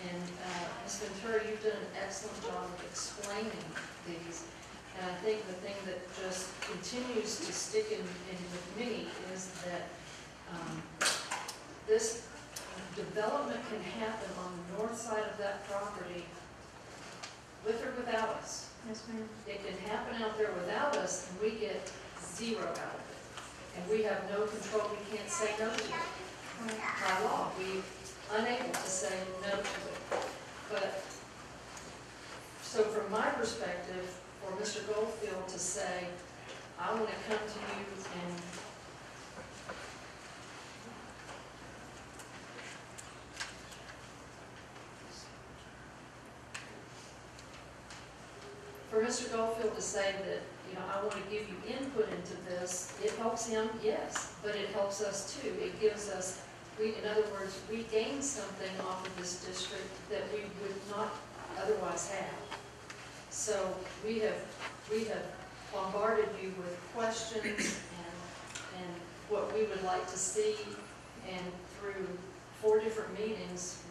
And Ms. Ventura, you've done an excellent job of explaining these. And I think the thing that just continues to stick in with me is that this development can happen on the north side of that property with or without us. Yes, ma'am. It can happen out there without us, and we get zero out of it. And we have no control. We can't say no to it. By law, we're unable to say no to it. But, so from my perspective, for Mr. Goldfield to say, I want to come to you and for Mr. Goldfield to say that, you know, I want to give you input into this, it helps him, yes, but it helps us too. It gives us, in other words, we gain something off of this district that we would not otherwise have. So we have bombarded you with questions and what we would like to see, and through 4 different meetings,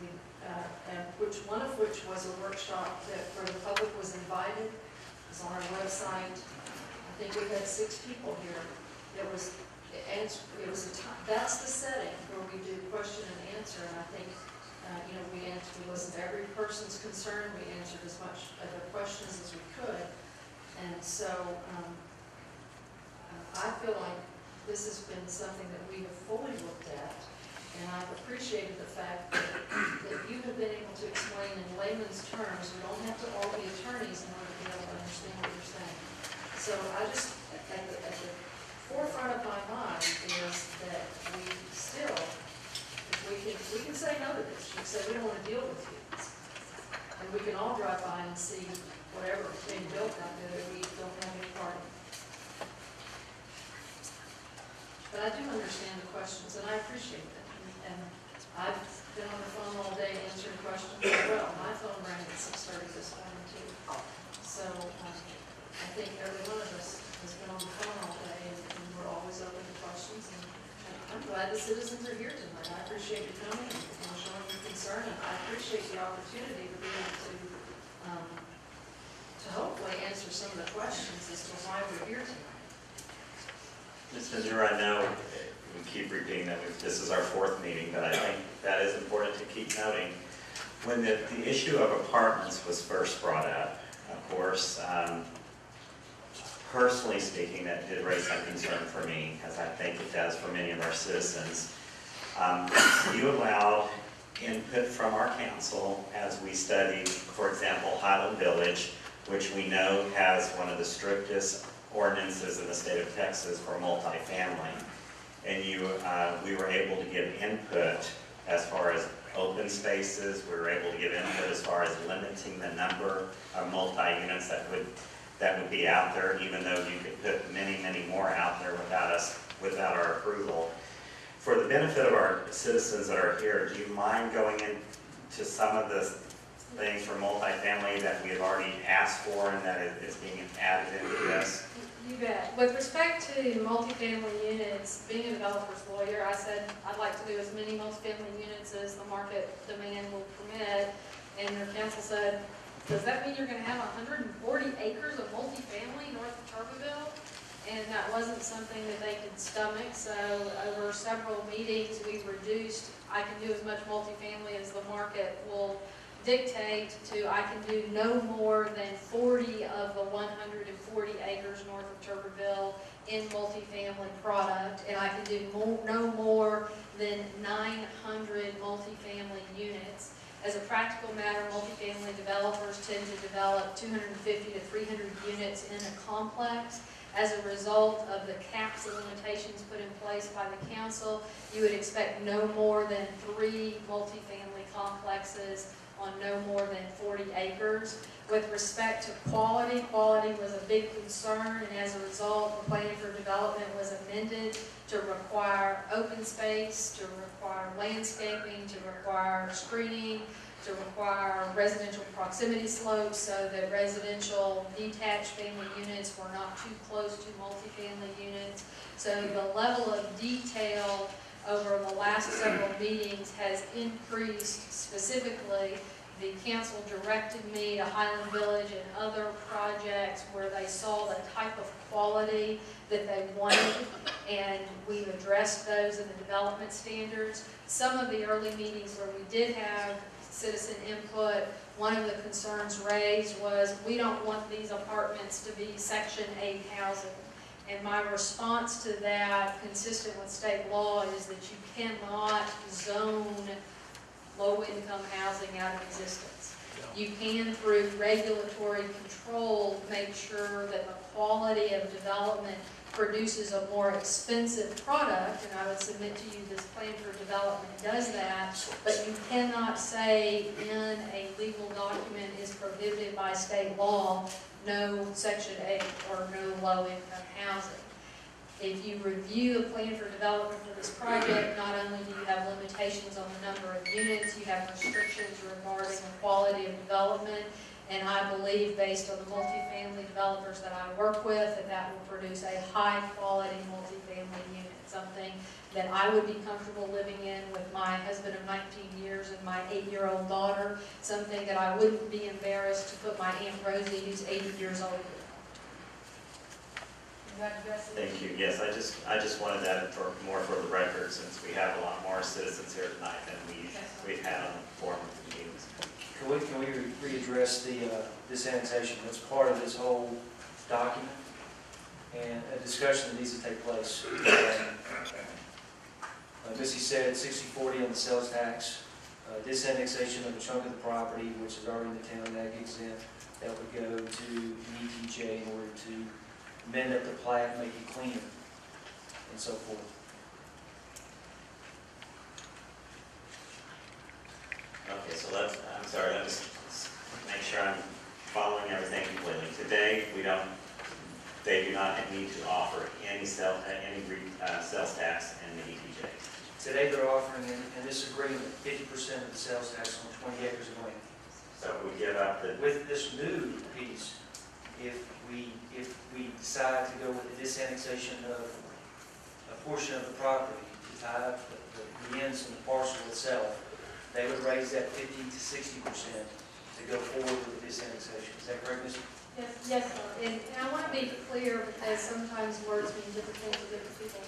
one of which was a workshop where the public was invited. It was on our website. I think we had 6 people here. That's the setting where we do question and answer, and I think you know, we listened to every person's concern. We answered as much of the questions as we could, and so I feel like this has been something that we have fully looked at, and I've appreciated the fact that you have been able to explain in layman's terms. We don't have to all be attorneys in order to be able to understand what you're saying. So I just, at the forefront of my mind is that we still, we can say no to this. You can say we don't want to deal with you. And we can all drive by and see whatever is being built out there that we don't have any part in. But I do understand the questions, and I appreciate that. And I've been on the phone all day answering questions as well. My phone rang at 6:30 this morning too. So I think every one of us has been on the phone all day, and we're always open to questions. And I'm glad the citizens are here tonight. I appreciate you coming and showing your concern, and I appreciate the opportunity to be able to hopefully answer some of the questions as to why we're here tonight. Ms. Ventura, I know we keep repeating that this is our 4th meeting, but I think that is important to keep noting. When the issue of apartments was first brought up, of course, personally speaking, that did raise some concern for me, as I think it does for many of our citizens. You allowed input from our council as we studied, for example, Highland Village, which we know has one of the strictest ordinances in the state of Texas for multifamily. And we were able to give input as far as open spaces. We were able to give input as far as limiting the number of multi-units that would be out there, even though you could put many, many more out there without our approval. For the benefit of our citizens that are here, do you mind going into some of the things for multifamily that we have already asked for and that is being added into this? You bet. With respect to multifamily units, being a developer's lawyer, I said I'd like to do as many multifamily units as the market demand will permit, and their council said, does that mean you're going to have 140 acres of multifamily north of Turbeville? And that wasn't something that they could stomach, so over several meetings we reduced, I can do as much multifamily as the market will dictate, to I can do no more than 40 of the 140 acres north of Turbeville in multifamily product, and I can do no more than 900 multifamily units. As a practical matter, multifamily developers tend to develop 250 to 300 units in a complex. As a result of the caps and limitations put in place by the council, you would expect no more than 3 multifamily complexes on no more than 40 acres. With respect to quality was a big concern, and as a result, the planning for development was amended to require open space, to require landscaping, to require screening, to require residential proximity slopes so that residential detached family units were not too close to multifamily units. So the level of detail over the last several meetings has increased specifically the council directed me to Highland Village and other projects where they saw the type of quality that they wanted, and we've addressed those in the development standards. Some of the early meetings where we did have citizen input, one of the concerns raised was, we don't want these apartments to be Section 8 housing. And my response to that, consistent with state law, is that you cannot zone low-income housing out of existence. You can, through regulatory control, make sure that the quality of development produces a more expensive product, and I would submit to you this plan for development does that, but you cannot say in a legal document is prohibited by state law, no Section 8 or no low-income housing. If you review the plan for development for this project, not only do you have limitations on the number of units, you have restrictions regarding the quality of development, and I believe, based on the multifamily developers that I work with, that that will produce a high-quality multifamily unit, something that I would be comfortable living in with my husband of 19 years and my 8-year-old daughter, something that I wouldn't be embarrassed to put my Aunt Rosie, who's 80 years old, in. Does that address it? Thank you. Yes, I just wanted that more for the record, since we have a lot more citizens here tonight than we've had on the formal meetings. Can we readdress the this annexation? That's part of this whole document, and a discussion that needs to take place. Missy said 60-40 on the sales tax. This annexation of a chunk of the property, which is already in the town ag exempt, that would go to ETJ in order to amend up the plat, make it cleaner, and so forth. Okay, so I'm sorry, let me make sure I'm following everything completely. Today, they do not need to offer any sales tax in the ETJ. Today they're offering in this agreement 50% of the sales tax on 20 acres of land. So if we give up the... With this new piece, if we decide to go with the disannexation of a portion of the property to tie up the ends of the parcel itself, they would raise that 50 to 60% to go forward with this annexation. Is that correct, Mr.? Yes, sir. And I want to be clear, because sometimes words mean different things to different people.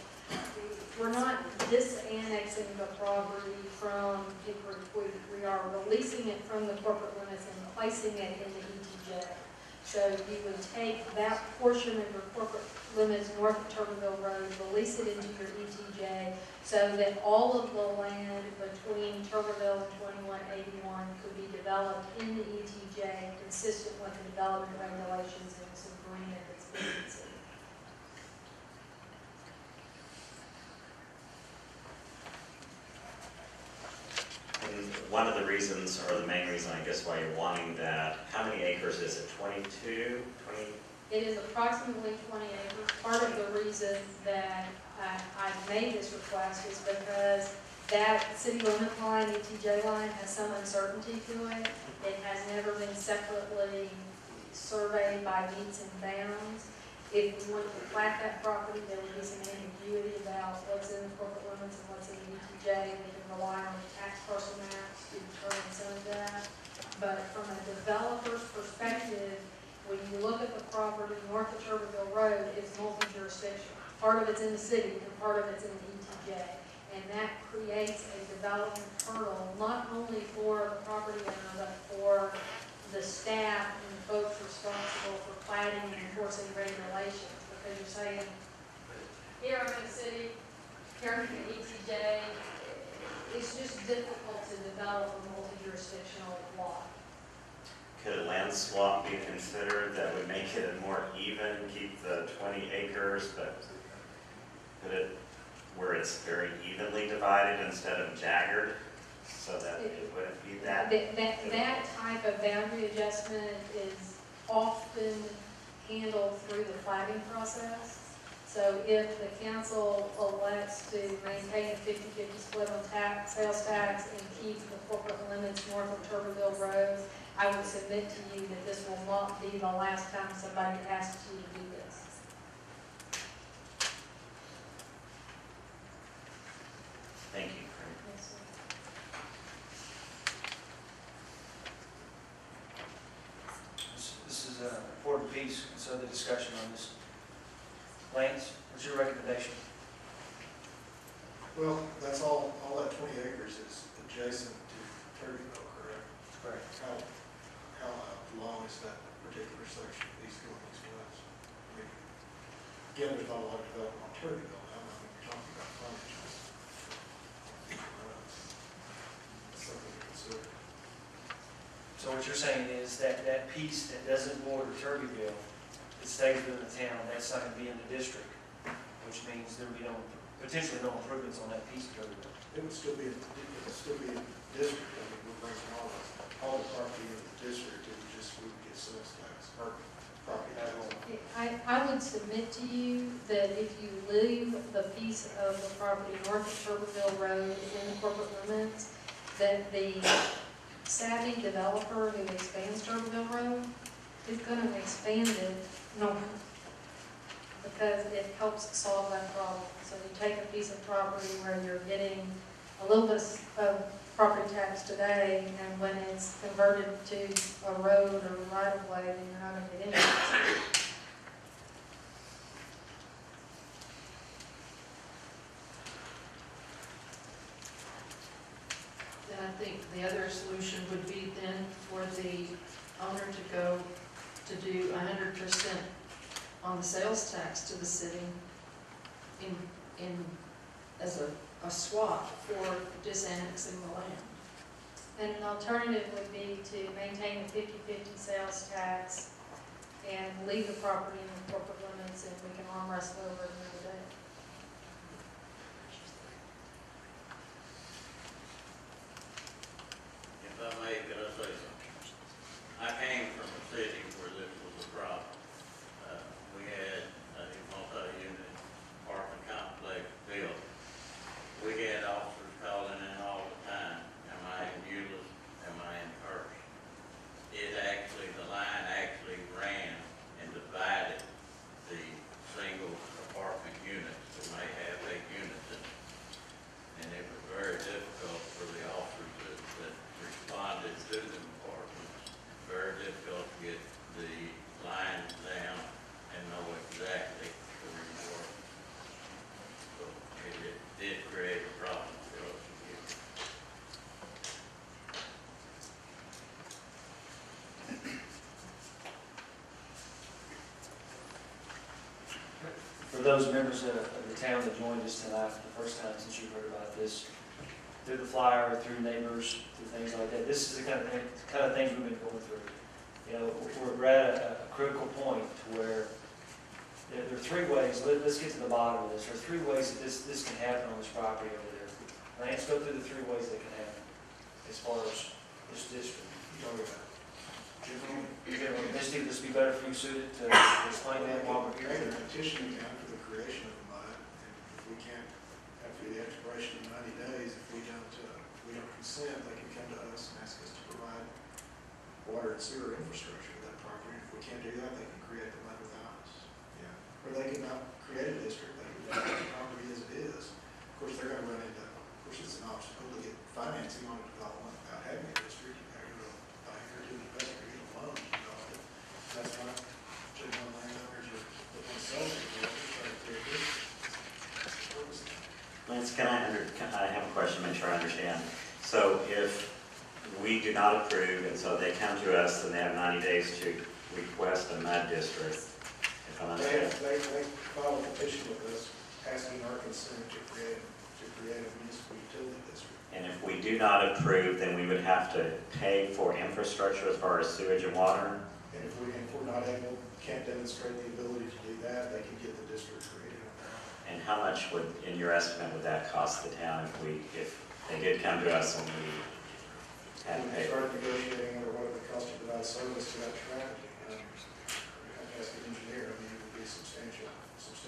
We're not disannexing the property from Hickory. We are releasing it from the corporate limits and placing it in the ETJ. So you would take that portion of your corporate limits north of Tuberville Road, release it into your ETJ, so that all of the land between Tuberville and 2181 could be developed in the ETJ, consistent with the development regulations and this agreement that's being considered. And one of the reasons, or the main reason, I guess, why you're wanting that, how many acres is it? 22? 20? It is approximately 20 acres. Part of the reason that I've made this request is because that city limit line, ETJ line, has some uncertainty to it. It has never been separately surveyed by meets and bounds. If you want to plat that property, there would be some ambiguity about what's in the corporate limits and what's in the ETJ. We can rely on the tax parcel maps to determine some of that. But from a developer's perspective, when you look at the property north of Tuberville Road, it's multi-jurisdictional. Part of it's in the city and part of it's in the ETJ. And that creates a development hurdle, not only for the property owner, but for the staff and the folks responsible for planning and enforcing regulations. Because you're saying, here I'm in the city, here I'm in the ETJ, it's just difficult to develop a multi-jurisdictional lot. Could a land swap be considered that would make it more even, keep the 20 acres, but put it where it's very evenly divided instead of jaggered, so that it wouldn't be that? That type of boundary adjustment is often handled through the flagging process. So if the council elects to maintain a 50-50 split on sales tax and keep the corporate limits north of Tuberville Road, I would submit to you that this will not be the last time somebody asks you to do this. Thank you. Yes, sir. apiece, so the discussion on this. Lance, what's your recommendation? Well, that's all that 20 acres is adjacent to Turkeyville, correct? Correct. How long is that particular section, east going east west? I mean, again, there's not a lot of development on Turkeyville now, I mean, you're talking about frontage. That's something to consider. So what you're saying is that that piece that doesn't border Turkeyville, it stays within the town, that's not going to be in the district, which means there will be potentially no improvements on that piece of Turkeyville. It would still be in the district, I mean, we're bringing all the property into the district, it would just, we would get sales tax, or property tax. I would submit to you that if you leave the piece of the property north of Turbeville Road in the corporate limits, that the savvy developer who expands Turbeville Road is going to expand it north, because it helps solve that problem. So you take a piece of property where you're getting a little bit of property tax today, and when it's converted to a road or right of way, then you're not going to get any tax. Then I think the other solution would be then for the owner to go to do 100% on the sales tax to the city as a swap for disannexing the land. And an alternative would be to maintain the 50/50 sales tax and leave the property in the corporate limits, and we can arm wrestle over it another day. If I may, could I say something? I came from a city where this was a problem. We had a multi-unit apartment complex built. We had officers calling in all the time. Am I in Euless? Am I in Hurst? The line actually ran and divided the single apartment units that may have 8 units in it. And it was very difficult for the officers that responded to them apartments. Very difficult to get the lines down and know exactly where you were. So it did create a problem for us. For those members of the town that joined us tonight for the first time since you've heard about this, through the flyer, through neighbors, through things like that, this is the kind of things we've been going through. You know, we're at a critical point to where there are 3 ways. Let's get to the bottom of this. There are 3 ways that this can happen on this property over there. Lance, go through the 3 ways that can happen as far as this district. Misty, would this be better for you suited to explain that while we're They here? can petition the county for the creation of a mine, and if we can't, after the expiration of 90 days, if we don't consent, they can come to us and ask us to provide water and sewer infrastructure to that property. If we can't do that, they can create the mine without us. Yeah. Or they can not create a district, they can leave the property as it is. Of course, they're going to run into, of course, it's an obstacle to get financing on a development without having a district. You have to go to a bank or to an investor, get a loan to develop it. That's why general landowners are looking to sell it, they're trying to create this. Lance, can I have a question, make sure I understand? So if we do not approve, and so they come to us and they have 90 days to request a mud district, if I'm understanding. They file a petition with us asking our consent to create a municipal utility district. And if we do not approve, then we would have to pay for infrastructure as far as sewage and water? And if we're not able, can't demonstrate the ability to do that, they can get the district created. And how much would, in your estimate, would that cost the town if they did come to us and we had to We pay? start negotiating under what it would cost to provide service to that traffic. You have to ask the engineer, I mean, it would be substantial cost.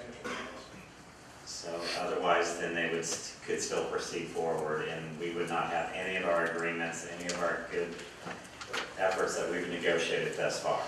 So otherwise, then they could still proceed forward, and we would not have any of our agreements, any of our good efforts that we've negotiated thus far.